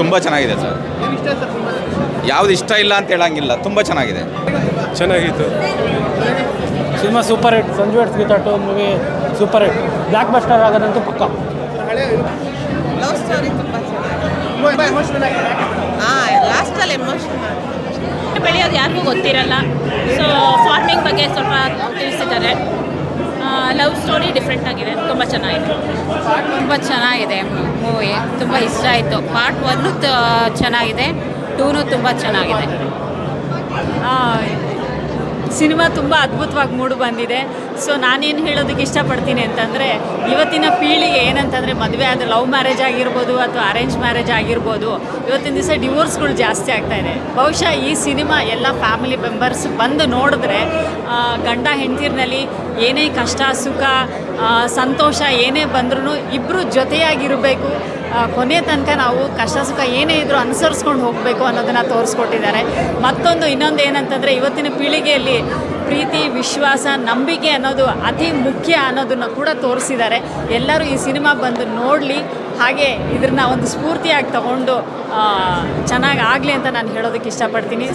ತುಂಬ ಚೆನ್ನಾಗಿದೆ ಸರ್. ಯಾವುದು ಇಷ್ಟ ಇಲ್ಲ ಅಂತ ಹೇಳಂಗಿಲ್ಲ, ತುಂಬ ಚೆನ್ನಾಗಿದೆ. ಚೆನ್ನಾಗಿತ್ತು cinema super hit. Sanju weds Geetha 2 movie super hit, blockbuster ಆಗೋದಂತೂ ಪಕ್ಕ. ಲವ್ ಸ್ಟೋರಿ ತುಂಬ ಚೆನ್ನಾಗಿದೆ. ಲಾಸ್ಟಲ್ಲಿ ಎಮೋಷನಲ್. ಬೆಳೆಯೋದು ಯಾರಿಗೂ ಗೊತ್ತಿರಲ್ಲ, ಸೊ ಫಾರ್ಮಿಂಗ್ ಬಗ್ಗೆ ಸ್ವಲ್ಪ ತಿಳಿಸಿದ್ದಾರೆ. ಲವ್ ಸ್ಟೋರಿ ಡಿಫ್ರೆಂಟ್ ಆಗಿದೆ, ತುಂಬ ಚೆನ್ನಾಗಿದೆ. ತುಂಬ ಚೆನ್ನಾಗಿದೆ ಮೂವಿ, ತುಂಬ ಇಷ್ಟ ಆಯಿತು. ಪಾರ್ಟ್ 1 ಚೆನ್ನಾಗಿದೆ, 2 ತುಂಬ ಚೆನ್ನಾಗಿದೆ. ಸಿನಿಮಾ ತುಂಬ ಅದ್ಭುತವಾಗಿ ಮೂಡಿ ಬಂದಿದೆ. ಸೊ ನಾನೇನು ಹೇಳೋದಕ್ಕೆ ಇಷ್ಟಪಡ್ತೀನಿ ಅಂತಂದರೆ, ಇವತ್ತಿನ ಪೀಳಿಗೆ ಏನಂತಂದರೆ, ಮದುವೆ ಆದ ಲವ್ ಮ್ಯಾರೇಜ್ ಆಗಿರ್ಬೋದು ಅಥವಾ ಅರೇಂಜ್ ಮ್ಯಾರೇಜ್ ಆಗಿರ್ಬೋದು, ಇವತ್ತಿನ ದಿವಸ ಡಿವೋರ್ಸ್ಗಳು ಜಾಸ್ತಿ ಆಗ್ತಾಯಿದೆ. ಬಹುಶಃ ಈ ಸಿನಿಮಾ ಎಲ್ಲ ಫ್ಯಾಮಿಲಿ ಮೆಂಬರ್ಸ್ ಬಂದು ನೋಡಿದ್ರೆ, ಗಂಡ ಹೆಂಡತಿರ್ನಲ್ಲಿ ಏನೇ ಕಷ್ಟ ಸುಖ ಸಂತೋಷ ಏನೇ ಬಂದ್ರೂ ಇಬ್ಬರು ಜೊತೆಯಾಗಿರಬೇಕು, ಕೊನೆ ತನಕ ನಾವು ಕಷ್ಟ ಸುಖ ಏನೇ ಇದ್ರೂ ಅನುಸರಿಸ್ಕೊಂಡು ಹೋಗಬೇಕು ಅನ್ನೋದನ್ನು ತೋರಿಸ್ಕೊಟ್ಟಿದ್ದಾರೆ. ಇನ್ನೊಂದು ಏನಂತಂದರೆ, ಇವತ್ತಿನ ಪೀಳಿಗೆಯಲ್ಲಿ ಪ್ರೀತಿ ವಿಶ್ವಾಸ ನಂಬಿಕೆ ಅನ್ನೋದು ಅತಿ ಮುಖ್ಯ ಅನ್ನೋದನ್ನು ಕೂಡ ತೋರಿಸಿದ್ದಾರೆ. ಎಲ್ಲರೂ ಈ ಸಿನಿಮಾ ಬಂದು ನೋಡಲಿ, ಹಾಗೆ ಇದನ್ನ ಒಂದು ಸ್ಫೂರ್ತಿಯಾಗಿ ತಗೊಂಡು ಚೆನ್ನಾಗಿ ಆಗಲಿ ಅಂತ ನಾನು ಹೇಳೋದಕ್ಕೆ ಇಷ್ಟಪಡ್ತೀನಿ.